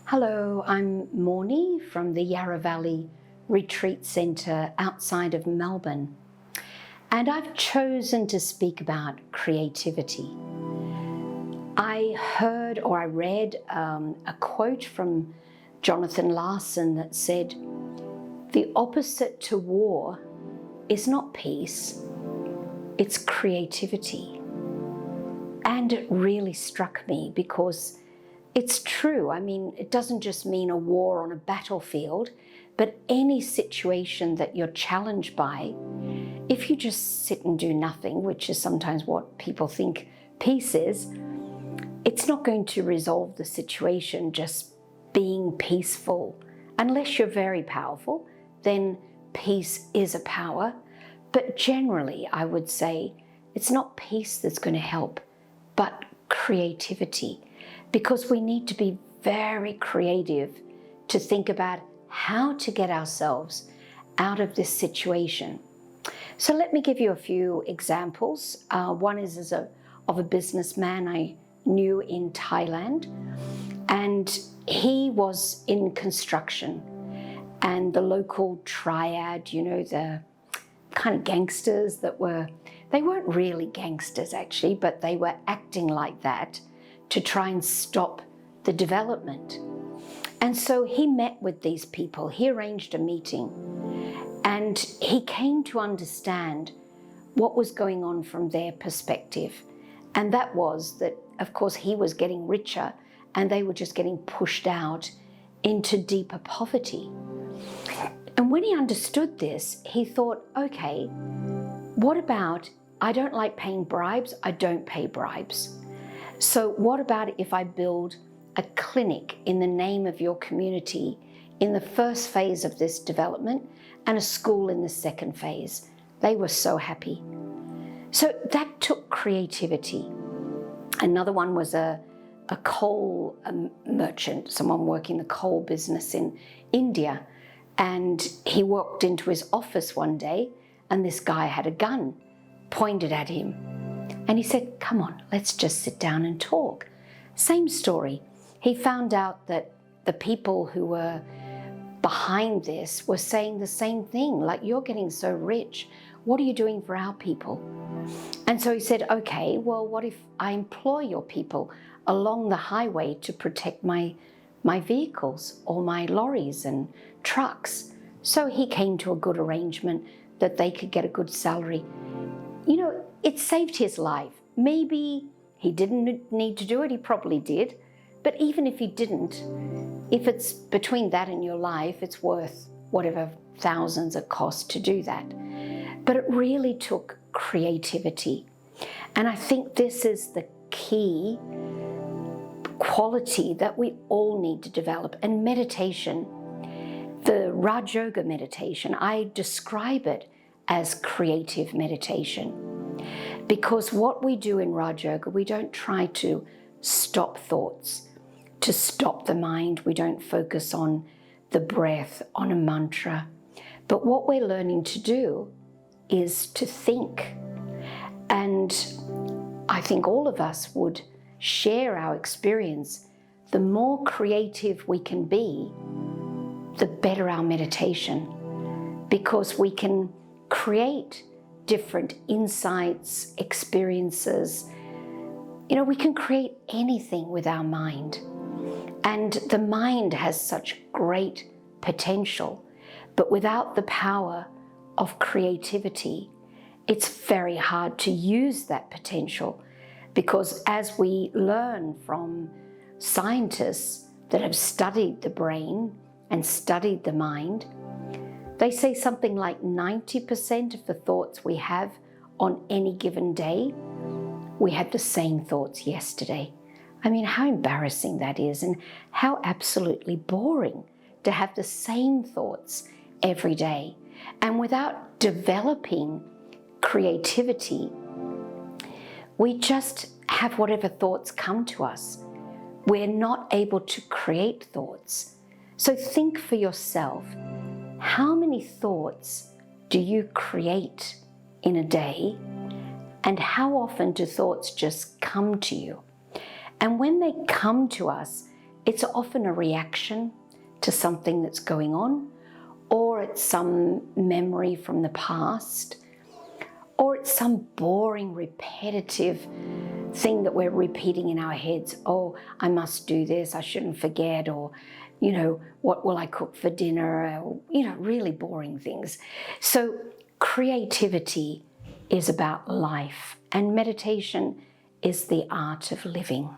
Hello, I'm Morni from the Yarra Valley Retreat Centre outside of Melbourne, and I've chosen to speak about creativity. I heard or I read a quote from Jonathan Larson that said, "The opposite to war is not peace, it's creativity." And it really struck me because it's true. I mean, it doesn't just mean a war on a battlefield, but any situation that you're challenged by, if you just sit and do nothing, which is sometimes what people think peace is, it's not going to resolve the situation just being peaceful. Unless you're very powerful, then peace is a power. But generally, I would say it's not peace that's going to help, but creativity. Because we need to be very creative to think about how to get ourselves out of this situation. So let me give you a few examples. One is of a businessman I knew in Thailand, and he was in construction, and the local triad, you know, the kind of gangsters they weren't really gangsters actually, but they were acting like that to try and stop the development. And so he met with these people, he arranged a meeting, and he came to understand what was going on from their perspective. And that was that, of course, he was getting richer and they were just getting pushed out into deeper poverty. And when he understood this, he thought, okay, what about, I don't like paying bribes, I don't pay bribes. So what about if I build a clinic in the name of your community in the first phase of this development and a school in the second phase? They were so happy. So that took creativity. Another one was a coal merchant, someone working the coal business in India. And he walked into his office one day and this guy had a gun pointed at him. And he said, "Come on, let's just sit down and talk." Same story. He found out that the people who were behind this were saying the same thing, like, "You're getting so rich. What are you doing for our people?" And so he said, "Okay, well, what if I employ your people along the highway to protect my vehicles or my lorries and trucks?" So he came to a good arrangement that they could get a good salary. You know, it saved his life. Maybe he didn't need to do it, he probably did. But even if he didn't, if it's between that and your life, it's worth whatever thousands it cost to do that. But it really took creativity. And I think this is the key quality that we all need to develop. And meditation, the Raj Yoga meditation, I describe it as creative meditation. Because what we do in Raj Yoga, we don't try to stop thoughts, to stop the mind. We don't focus on the breath, on a mantra. But what we're learning to do is to think. And I think all of us would share our experience. The more creative we can be, the better our meditation, because we can create different insights, experiences. You know, we can create anything with our mind. And the mind has such great potential, but without the power of creativity, it's very hard to use that potential, because as we learn from scientists that have studied the brain and studied the mind, they say something like 90% of the thoughts we have on any given day, we had the same thoughts yesterday. I mean, how embarrassing that is, and how absolutely boring to have the same thoughts every day. And without developing creativity, we just have whatever thoughts come to us. We're not able to create thoughts. So think for yourself, how many thoughts do you create in a day? And how often do thoughts just come to you? And when they come to us, it's often a reaction to something that's going on, or it's some memory from the past, or it's some boring, repetitive thing that we're repeating in our heads. Oh, I must do this, I shouldn't forget, or, what will I cook for dinner? Or, really boring things. So creativity is about life, and meditation is the art of living.